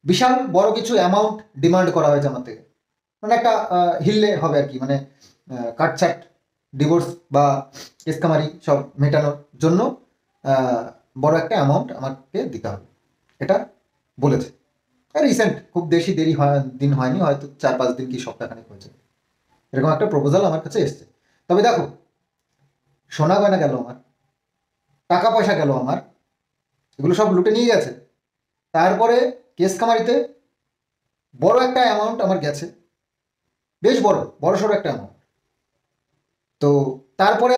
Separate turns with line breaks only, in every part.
বিশাল বড় কিছু amount demand করা হয়েছে আমার থেকে, মানে একটা হিললে হবে আর কি, মানে কাটছাট ডিভোর্স বা কেসকামারি সব মেটানোর জন্য বড় একটা অ্যামাউন্ট আমাকে দিতে হবে, এটা বলেছে। রিসেন্ট, খুব বেশি দেরি দিন হয়নি, হয়তো 4-5 দিন কি সপ্তাহখানেক হয়েছে, এরকম একটা প্রপোজাল আমার কাছে এসছে। তবে দেখো, সোনা গয়না গেল আমার, টাকা পয়সা গেল আমার, এগুলো সব লুটে নিয়ে গেছে। তারপরে কেস কামারিতে বড় একটা অ্যামাউন্ট আমার গেছে, বেশ বড় সড়ো একটা অ্যামাউন্ট। তো তারপরে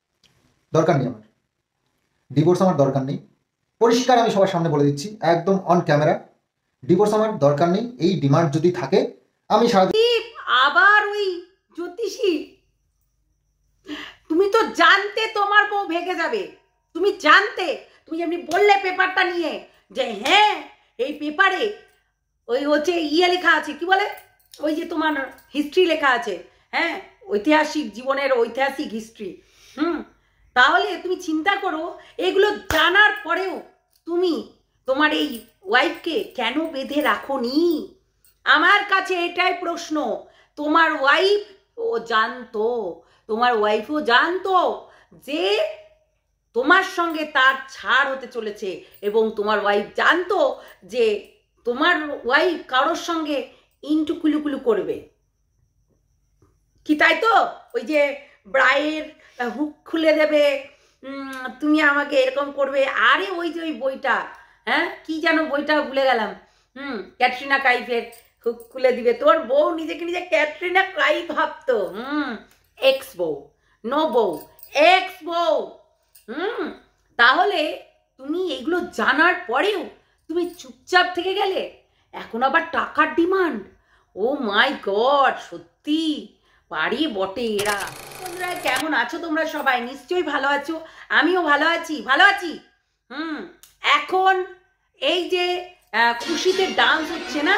দরকার নেই আমার ডিভোর্স, আমার দরকার নেই, পরিষ্কার আমি সবার সামনে বলে দিচ্ছি, একদম অন ক্যামেরা, ডিভোর্স আমার দরকার নেই। এই ডিমান্ড যদি থাকে আমি
আবার ওই জ্যোতিষী, তুমি তো জানতে তোমার বউ ভেগে যাবে, তুমি জানতে, তুমি যেমনি বললে পেপারটা নিয়ে যে হ্যাঁ এই পেপারে ওই হচ্ছে লেখা আছে, কি বলে ওই যে তোমার হিস্ট্রি লেখা আছে, হ্যাঁ ঐতিহাসিক জীবনের ঐতিহাসিক হিস্ট্রি। তাহলে তুমি চিন্তা করো, এগুলো জানার পরেও তুমি তোমার এই ওয়াইফকে কেন বেঁধে রাখোনি? আমার কাছে এটাই প্রশ্ন। তোমার ওয়াইফ ও জানতো, তোমার ওয়াইফও জানতো যে তোমার সঙ্গে তার ছাড় হতে চলেছে, এবং তোমার ওয়াইফ জানতো যে তোমার ওয়াইফ কারোর সঙ্গে ইন্টু কুলুকুলু করবে, কি তাই তো? ওই যে ব্রায়ের হুক খুলে দেবে, তুমি আমাকে এরকম করবে। আরে ওই যে ওই বইটা, হ্যাঁ কি যেন বইটা ভুলে গেলাম, ক্যাটরিনা কাইফের হুক খুলে দিবে। তোর বউ নিজেকে নিজে ক্যাটরিনা কাইফ ভাবতো, এক্স বউ, নো বউ, এক্স বউ। তাহলে তুমি এগুলো জানার পরেও তুমি চুপচাপ থেকে গেলে, এখন আবার টাকার ডিমান্ড। ও মাই গড, সত্যি পারি বটে এরা। তোমরা কেমন আছো? তোমরা সবাই নিশ্চয়ই ভালো আছো, আমিও ভালো আছি, ভালো আছি। এখন এই যে খুশিতে ডান্স হচ্ছে না,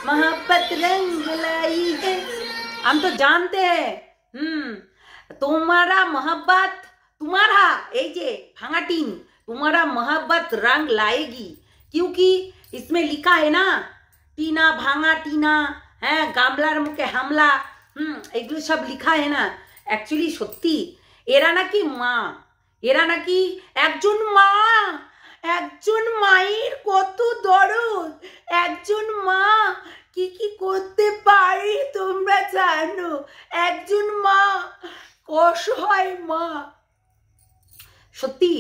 मोहब्बत रंग लाई है, हम तो जानते हैं तुम्हारा मोहब्बत, तुम्हारा এই যে ভাঙা টিন, तुम्हारा मोहब्बत रंग लाएगी, क्योंकि इसमें लिखा है ना, टीना भाঙা टीना, হ্যাঁ গামলার মুখে হামলা, এগুলো সব লিখা है না। অ্যাকচুয়ালি সত্যি এরা নাকি মা, এরা নাকি একজন মা, একজন মায়ের কত দরদ, একজন মা কি কি করতে পারে তোমরা জানো? একজন মা, অসহায় মা। সত্যি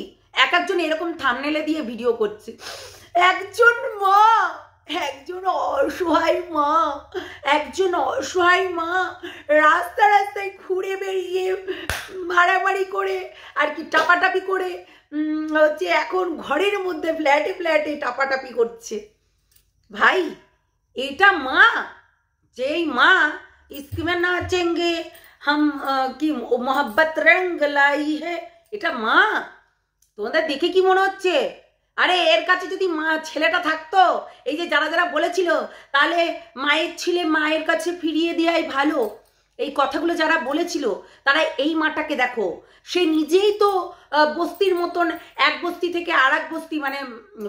এক একজন এরকম থাম্বনেলে দিয়ে ভিডিও করছে, একজন মা, একজন অসহায় মা, একজন অসহায় মা রাস্তা রাস্তায় ঘুরে বেরিয়ে মারামারি করে আর কি টাপাটাপি করে হচ্ছে এখন ঘরের মধ্যে ফ্ল্যাটে ফ্ল্যাটে টাপাটাপি করছে। ভাই এটা মা? যেই মা ইসমে নাচেঙ্গে হাম কি মোহব্বত রঙ্গ লাই হে, এটা মা? তোমাদের দেখে কি মনে হচ্ছে? আরে এর কাছে যদি মা ছেলেটা থাকতো, এই যে যারা যারা বলেছিল তাহলে মায়ের ছেলে মায়ের কাছে ফিরিয়ে দেওয়াই ভালো, এই কথাগুলো যারা বলেছিল তারা এই মাটাকে দেখো, সে নিজেই তো বস্তির মতন এক বস্তি থেকে আর এক বস্তি, মানে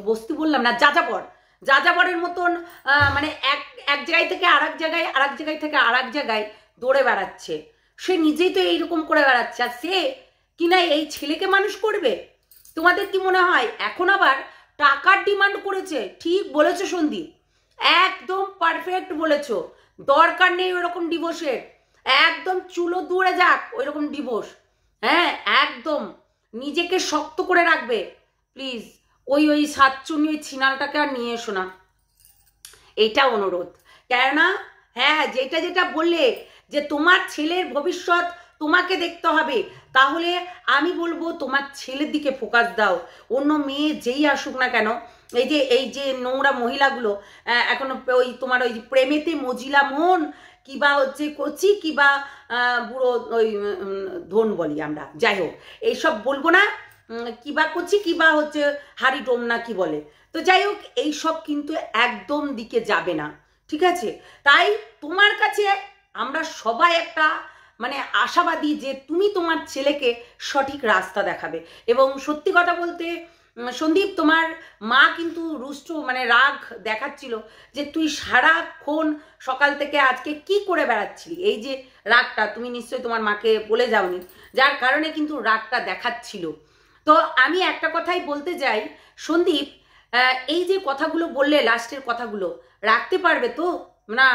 বস্তি বললাম না, যাযাবরের মতন, মানে এক জায়গায় থেকে আর এক জায়গায়, আর এক জায়গায় থেকে আর এক জায়গায় দৌড়ে বেড়াচ্ছে। সে নিজেই তো এইরকম করে বেড়াচ্ছে, আর সে কিনা এই ছেলেকে মানুষ করবে? তোমাদের কি মনে হয় এখন আবার টাকার ডিমান্ড করেছে? ঠিক বলেছো সন্দীপ, একদম পারফেক্ট বলেছো। দরকার নেই ওরকম ডিভোর্সের, একদম চুলো দূরে যাক ওইরকম ডিভোর্স। হ্যাঁ একদম নিজেকে শক্ত করে রাখবে প্লিজ। ওই সাতচুনি ওই ছিনালটাকে আর নিয়ে এসো না, এটা অনুরোধ। কেননা হ্যাঁ যেটা যেটা বললে যে তোমার ছেলের ভবিষ্যৎ তোমাকে দেখতে হবে, তাহলে আমি বলবো তোমার ছেলের দিকে ফোকাস দাও। অন্য মেয়ে যেই আসুক না কেন, এই যে নোংরা মহিলাগুলো এখন ওই তোমার ওই প্রেমেতে মজিলা মন, কিবা হচ্ছে কচি, কিবা বুড়ো ওই ধন বলি আমরা, যাই হোক এইসব বলবো না, কিবা কচি কিবা হচ্ছে হাড়ি ডোম না কি বলে, তো যাই হোক এইসব কিন্তু একদম দিকে যাবে না, ঠিক আছে? তাই তোমার কাছে আমরা সবাই একটা মানে আশাবাদী যে তুমি তোমার ছেলেকে সঠিক রাস্তা দেখাবে। এবং সত্যি কথা বলতে সন্দীপ তোমার মা কিন্তু রুষ্ট মানে রাগ দেখাচ্ছিল যে তুই সারাক্ষণ সকাল থেকে আজকে কি করে বেড়াচ্ছিলি, এই যে রাগটা তুমি নিশ্চয়ই তোমার মাকে বলে যাওনি, যার কারণে কিন্তু রাগটা দেখাচ্ছিল। তো আমি একটা কথাই বলতে চাই সন্দীপ, এই যে কথাগুলো বললে লাস্টের কথাগুলো রাখতে পারবে তো না?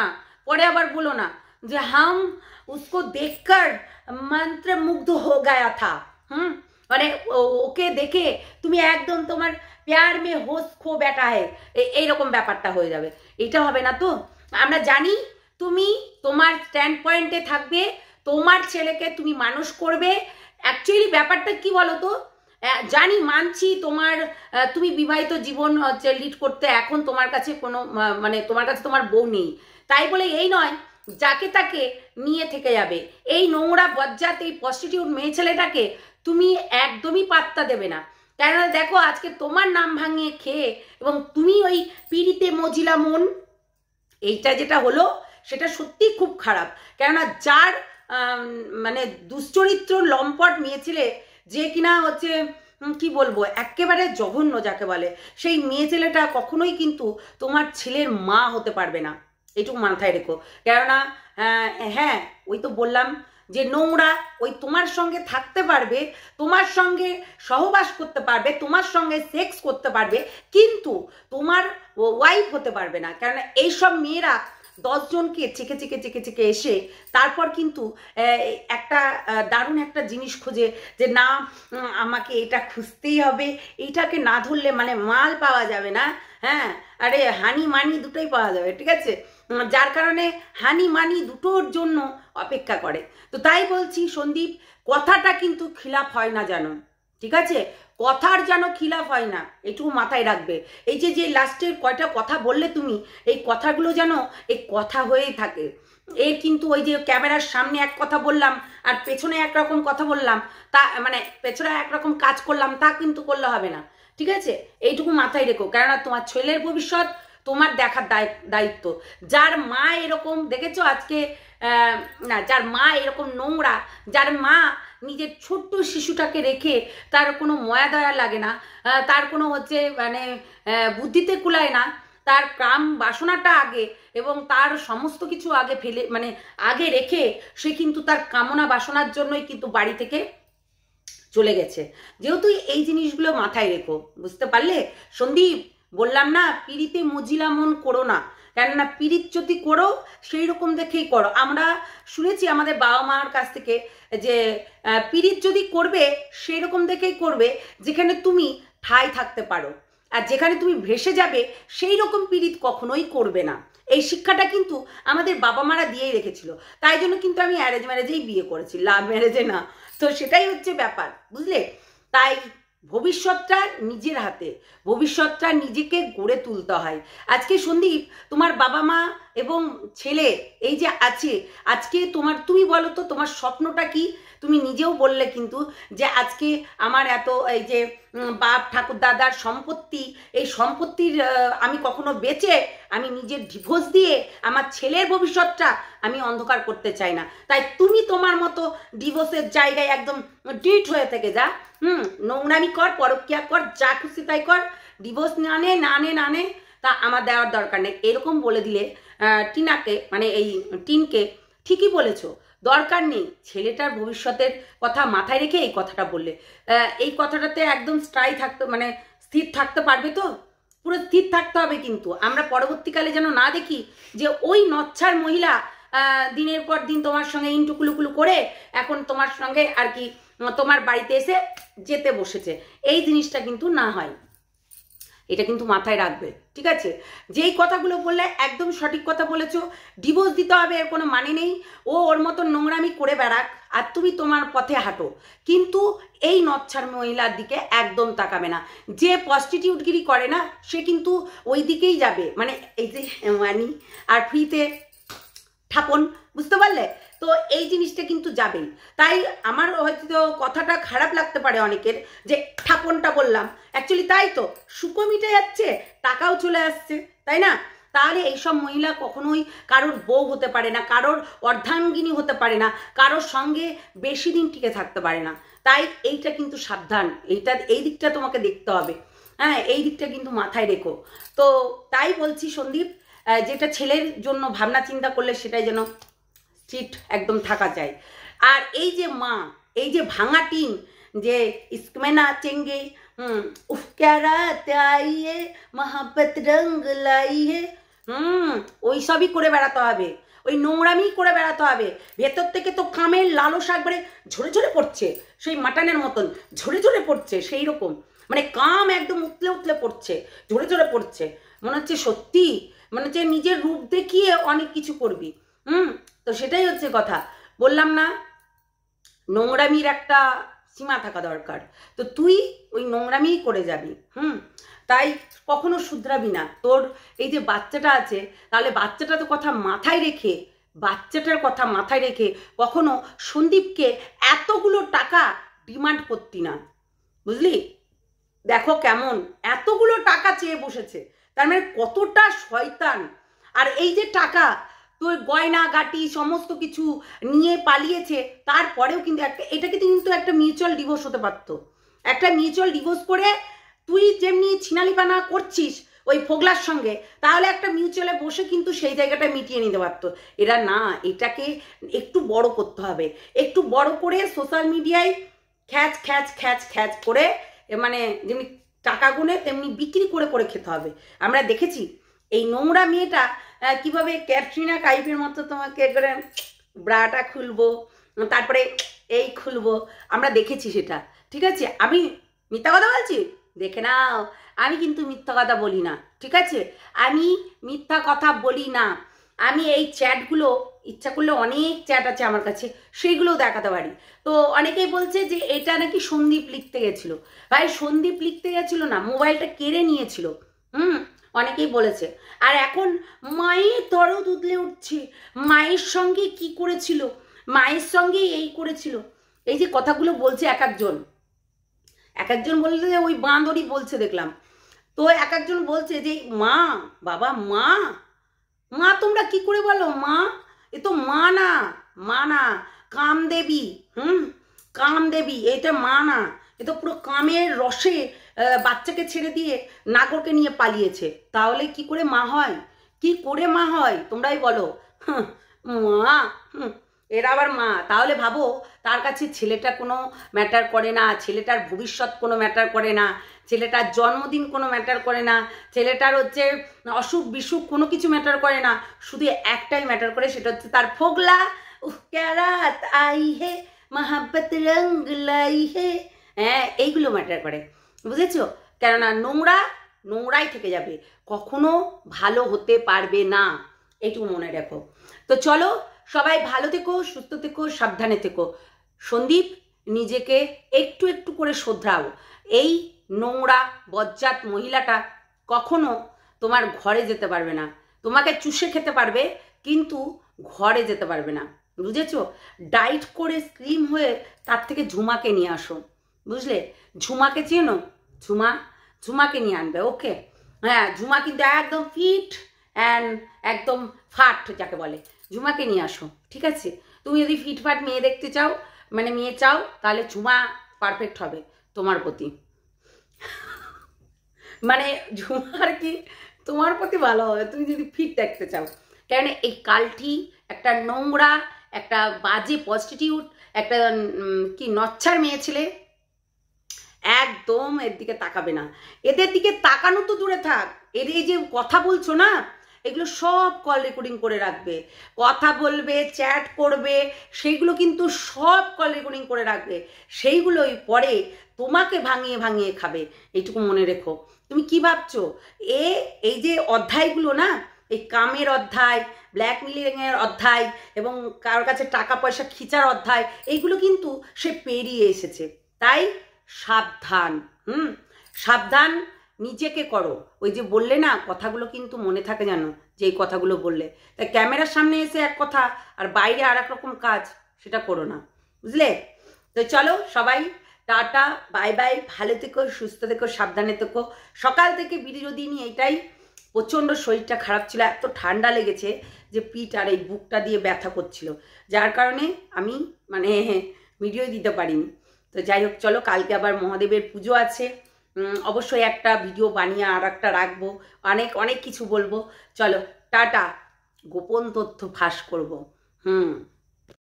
পরে আবার বলো না যে হাম উসকো দেখকর মন্ত্রমুগ্ধ হো গায়া থা। মানে ওকে দেখে তুমি একদম তোমার প্যার মে হোশ খো ব্যাটা হে, এইরকম ব্যাপারটা হয়ে যাবে। এটা হবে না তো। আমরা জানি তুমি তোমার স্ট্যান্ড পয়েন্টে থাকবে, তোমার ছেলেকে তুমি মানুষ করবে। অ্যাকচুয়ালি ব্যাপারটা কি বলো তো, জানি মানছি তোমার তুমি বিবাহিত জীবন লিড করতে এখন তোমার কাছে কোনো মানে তোমার কাছে তোমার বউ নেই, তাই বলে এই নয় যাকে তাকে নিয়ে থেকে যাবে। এই নোংরা বজ্জাত এই প্রস্টিটিউট মেয়ে ছেলেটাকে তুমি একদমই পাত্তা দেবে না। কেননা দেখো আজকে তোমার নাম ভাঙিয়ে খেয়ে এবং তুমি ওই পিড়িতে মজিলা মন, এইটা যেটা হলো সেটা সত্যি খুব খারাপ। কেননা যার মানে দুশ্চরিত্র লম্পট মেয়ে ছেলে, যে কিনা হচ্ছে কি বলবো একেবারে জঘন্য যাকে বলে, সেই মেয়ে ছেলেটা কখনোই কিন্তু তোমার ছেলের মা হতে পারবে না, এইটুকু মাথায় রেখো। কেননা হ্যাঁ ওই তো বললাম যে নোংরা, ওই তোমার সঙ্গে থাকতে পারবে, তোমার সঙ্গে সহবাস করতে পারবে, তোমার সঙ্গে সেক্স করতে পারবে, কিন্তু তোমার ওয়াইফ হতে পারবে না। কেননা এইসব মেয়েরা 10 জনকে চেকে চেকে চেকে চেকে এসে তারপর কিন্তু একটা দারুণ একটা জিনিস খোঁজে যে না আমাকে এটা খুঁজতেই হবে, এইটাকে না ধরলে মানে মাল পাওয়া যাবে না। হ্যাঁ আরে হানি মানি দুটোই পাওয়া যাবে, ঠিক আছে? যার কারণে হানি মানি দুটোর জন্য অপেক্ষা করে। তো তাই বলছি সন্দীপ, কথাটা কিন্তু খিলাফ হয় না জানো, ঠিক আছে? কথার যেন খিলাফ হয় না, এটুকু মাথায় রাখবে। এই যে যে লাস্টের কয়টা কথা বললে তুমি, এই কথাগুলো যেন এই কথা হয়েই থাকে। এই কিন্তু ওই যে ক্যামেরার সামনে এক কথা বললাম আর পেছনে একরকম কথা বললাম, তা মানে পেছনে একরকম কাজ করলাম, তা কিন্তু করলে হবে না, ঠিক আছে? এইটুকু মাথায় রেখো। কেননা তোমার ছেলের ভবিষ্যৎ তোমার দেখার দায়িত্ব। যার মা এরকম দেখেছো আজকে, না যার মা এরকম নোংরা, যার মা নিজের ছোট্ট শিশুটাকে রেখে তার কোনো ময়া দয়া লাগে না, তার কোনো হচ্ছে মানে বুদ্ধিতে কুলায় না, তার কাম বাসনাটা আগে এবং তার সমস্ত কিছু আগে ফেলে মানে আগে রেখে সে কিন্তু তার কামনা বাসনার জন্যই কিন্তু বাড়ি থেকে চলে গেছে। যেহেতু এই জিনিসগুলো মাথায় রেখো, বুঝতে পারলে সন্দীপ? বললাম না পিড়িতে মজিলা মন করো না, কেননা পিড়িত যদি করো সেই রকম দেখেই করো। আমরা শুনেছি আমাদের বাবা মার কাছ থেকে যে পিড়িত যদি করবে সেই রকম দেখেই করবে যেখানে তুমি ঠাই থাকতে পারো, আর যেখানে তুমি ভেসে যাবে সেই রকম পিড়িত কখনোই করবে না। এই শিক্ষাটা কিন্তু আমাদের বাবা মারা দিয়েই রেখেছিল, তাই জন্য কিন্তু আমি অ্যারেঞ্জ ম্যারেজেই বিয়ে করেছি, লাভ ম্যারেজে না। তো সেটাই হচ্ছে ব্যাপার, বুঝলে? তাই ভবিষ্যৎটা নিজের হাতে, ভবিষ্যৎটা নিজেকে গড়ে তুলতে হয়। আজকে সন্দীপ তোমার বাবা মা এবং ছেলে এই যে আছে, আজকে তোমার তুমি বলো তো তোমার স্বপ্নটা কি? তুমি নিজেও বললে কিন্তু যে আজকে আমার এত এই যে বাপ ঠাকুর দাদার সম্পত্তি, এই সম্পত্তির আমি কখনো বেচে আমি নিজের ডিভোর্স দিয়ে আমার ছেলের ভবিষ্যৎটা আমি অন্ধকার করতে চাই না। তাই তুমি তোমার মতো ডিভোর্সের জায়গায় একদম ডিট হয়ে থেকে যা, নোংরামি কর, পরকিয়া কর, যা খুশি তাই কর, ডিভোর্স না নে তা আমার দেওয়ার দরকার নেই, এরকম বলে দিলে টিনাকে মানে এই টিনকে ঠিকই বলেছো, দরকার নেই। ছেলেটার ভবিষ্যতের কথা মাথায় রেখে এই কথাটা বললে, এই কথাটাতে একদম স্থায়ী থাকতে মানে স্থির থাকতে পারবে তো? পুরো স্থির থাকতে হবে। কিন্তু আমরা পরবর্তীকালে যেন না দেখি যে ওই নচ্ছার মহিলা দিনের পর দিন তোমার সঙ্গে ইন্টুকুলুকুলু করে এখন তোমার সঙ্গে আর কি তোমার বাড়িতে এসে যেতে বসেছে, এই জিনিসটা কিন্তু না হয়। এটা কিন্তু মাথায় রাখবে, ঠিক আছে? যেই কথাগুলো বললে একদম সঠিক কথা বলেছো। ডিভোর্স দিতে হবে এর কোনো মানে নেই, ও ওর মতো নোংরামি করে বেড়াক আর তুমি তোমার পথে হাঁটো, কিন্তু এই নচ্ছার মহিলার দিকে একদম তাকাবে না। যে প্রস্টিটিউটগিরি করে না সে কিন্তু ওই দিকেই যাবে, মানে এই যে মানি আর ফ্রিতে ঠাপন, বুঝতে পারলে? তো এই জিনিসটা কিন্তু যাবেই। তাই আমার হয়তো কথাটা খারাপ লাগতে পারে অনেকের যে ঠাপনটা বললাম, অ্যাকচুয়ালি তাই তো, সুখও মিটে যাচ্ছে, টাকাও চলে আসছে, তাই না? তাহলে এইসব মহিলা কখনোই কারোর বউ হতে পারে না, কারোর অর্ধাঙ্গিনী হতে পারে না, কারোর সঙ্গে বেশি দিন টিকে থাকতে পারে না। তাই এইটা কিন্তু সাবধান, এই দিকটা তোমাকে দেখতে হবে। হ্যাঁ, এই দিকটা কিন্তু মাথায় রেখো। তো তাই বলছি সন্দীপ, যেটা ছেলের জন্য ভাবনা চিন্তা করলে সেটাই যেন স্ট্রিট একদম থাকা যায়। আর এই যে মা, এই যে ভাঙা টিন, যে ইস্কমে নাচেঙ্গে, উফ ক্যা রাত আই হে, মহাব্বত রঙ লাই হে, ওই সবই করে বেড়াতে হবে, ওই নোংরামি করে বেড়াতে হবে। ভেতর থেকে তো কামের লালসা একবারে ঝরে ঝরে পড়ছে, সেই মাটনের মতন ঝরে ঝরে পড়ছে, সেই রকম মানে কাম একদম উতলে উতলে পড়ছে, ঝরে ঝরে পড়ছে। মনে হচ্ছে সত্যি, মনে হচ্ছে নিজের রূপ দেখিয়ে অনেক কিছু করবি। তো সেটাই হচ্ছে কথা, বললাম না নোংরামির একটা সীমা থাকা দরকার। তো তুই ওই নোংরামিই করে যাবি, তাই কখনো শুধরাবি না। তোর এই যে বাচ্চাটা আছে, তাহলে বাচ্চাটার কথা মাথায় রেখে, বাচ্চাটার কথা মাথায় রেখে কখনো সন্দীপকে এতগুলো টাকা ডিমান্ড করতি না, বুঝলি? দেখো কেমন এতগুলো টাকা চেয়ে বসেছে, তার মানে কতটা শয়তান। আর এই যে টাকা, তোর গয়না গাটি সমস্ত কিছু নিয়ে পালিয়েছে, তারপরেও কিন্তু এটাকে কিন্তু একটা মিউচুয়াল ডিভোর্স হতে পারতো। একটা মিউচুয়াল ডিভোর্স করে তুই যেমনি ছিনালিপানা করছিস ওই ফোগলার সঙ্গে, তাহলে একটা মিউচুয়ালে বসে কিন্তু সেই জায়গাটা মিটিয়ে নিতে পারতো। এরা না, এটাকে একটু বড় করতে হবে, একটু বড় করে সোশ্যাল মিডিয়ায় খ্যাচ খ্যাচ খ্যাচ খ্যাচ করে, মানে যেমনি টাকা গুনে তেমনি বিক্রি করে করে খেতে হবে। আমরা দেখেছি এই নোংরা মেয়েটা কিভাবে ক্যাটরিনা কাইফের মতো তোমাকে করে ব্রাটা খুলবো, তারপরে এই খুলবো, আমরা দেখেছি সেটা। ঠিক আছে, আমি মিথ্যা কথা বলছি? দেখে নাও, আমি কিন্তু মিথ্যা কথা বলি না, ঠিক আছে? আমি মিথ্যা কথা বলি না। আমি এই চ্যাটগুলো ইচ্ছা করলে অনেক চ্যাট আছে আমার কাছে, সেইগুলোও দেখাতে পারি। তো অনেকেই বলছে যে এটা নাকি সন্দীপ লিখতে গেছিল। ভাই সন্দীপ লিখতে গেছিল না, মোবাইলটা কেড়ে নিয়েছিল। অনেকেই বলেছে। আর এখন মায়ের দরদ উতলে উঠছে, মায়ের সঙ্গে কি করেছিল, মায়ের সঙ্গে এই করেছিল, এই যে কথাগুলো বলছে এক একজন বলছে যে ওই বাঁদরই বলছে দেখলাম। তো এক একজন বলছে যে মা, বাবা মা, মা তোমরা কি করে বলো মা? এ তো মা না, মা না, কামদেবী। কামদেবী, এটা মা না, এ তো পুরো কামের রসে বাচ্চাকে ছেড়ে দিয়ে নাগরকে নিয়ে পালিয়েছে। তাহলে কি করে মা হয়? কি করে মা হয় তোমরাই বলো? মা, এরা আবার মা? তাহলে ভাবো, তার কাছে ছেলেটা কোনো ম্যাটার করে না, ছেলেটার ভবিষ্যৎ কোনো ম্যাটার করে না, ছেলেটার জন্মদিন কোনো ম্যাটার করে না, ছেলেটার হচ্ছে অসুখ বিসুখ কোনো কিছু ম্যাটার করে না, শুধু একটাই ম্যাটার করে, সেটা হচ্ছে তার ফোগলা। উফ ক্যা রাত আই হে, মহাব্বত রঙ লাই হে, হ্যাঁ এইগুলো ম্যাটার করে, বুঝেছো? কেননা নোংরাই থেকে যাবে, কখনো ভালো হতে পারবে না, এইটুকু মনে রাখো। তো চলো সবাই ভালো থেকো, সুস্থ থেকো, সাবধানে থেকো। সন্দীপ নিজেকে একটু একটু করে শোধরাও। এই নোংরা বজ্জাত মহিলাটা কখনো তোমার ঘরে যেতে পারবে না, তোমাকে চুষে খেতে পারবে কিন্তু ঘরে যেতে পারবে না, বুঝেছো? ডাইট করে স্লিম হয়ে তার থেকে ঝুমাকে নিয়ে আসো, বুঝলে? ঝুমাকে চেনো? ঝুমাকে নিয়ে আনবে, ওকে? হ্যাঁ, ঝুমা কিন্তু একদম ফিট অ্যান্ড একদম ফাট যাকে বলে, ঝুমাকে নিয়ে আসো, ঠিক আছে? তুমি যদি ফিটফাট মেয়ে দেখতে চাও, মানে মেয়ে চাও, তাহলে ঝুমা পারফেক্ট হবে তোমার প্রতি। মানে ঝুমার কি তোমার প্রতি ভালো হবে তুমি যদি ফিট দেখতে চাও। কেন এই কালটি একটা নোংরা, একটা বাজে প্রস্টিটিউট, একটা কি নচ্ছার মেয়ে ছেলে, একদম এর দিকে তাকাবে না। এদের দিকে তাকানো তো দূরে থাক, এর এই যে কথা বলছো না, এগুলো সব কল রেকর্ডিং করে রাখবে, কথা বলবে, চ্যাট করবে, সেইগুলো কিন্তু সব কল রেকর্ডিং করে রাখবে, সেইগুলোই পরে তোমাকে ভাঙিয়ে ভাঙিয়ে খাবে, এইটুকু মনে রেখো। তুমি কি ভাবছো এই যে অধ্যায়গুলো না, এই কামের অধ্যায়, ব্ল্যাকমেলিংয়ের অধ্যায় এবং কারোর কাছে টাকা পয়সা খিচার অধ্যায়, এইগুলো কিন্তু সে পেরিয়ে এসেছে। তাই সাবধান, সাবধান, নিজেকে করো। ওই যে বললে না, কথাগুলো কিন্তু মনে থাকে জানো, যে এই কথাগুলো বললে। তাই ক্যামেরার সামনে এসে এক কথা আর বাইরে আর এক রকম কাজ, সেটা করো না, বুঝলে? তো চলো সবাই টাটা, বাই বাই, ভালো থেকো, সুস্থ থেকো, সাবধানে থেকো। সকাল থেকে ভিডিও দিইনি, এইটাই প্রচণ্ড শরীরটা খারাপ ছিল, এত ঠান্ডা লেগেছে যে পিঠ আর এই বুকটা দিয়ে ব্যথা করছিল, যার কারণে আমি মানে ভিডিও দিতে পারিনি। তো যাই হোক, চলো কালকে আবার মহাদেবের পুজো আছে, অবশ্যই একটা ভিডিও বানিয়ে আর একটা রাখবো, অনেক অনেক কিছু বলবো। চলো টাটা, গোপন তথ্য ফাঁস করব।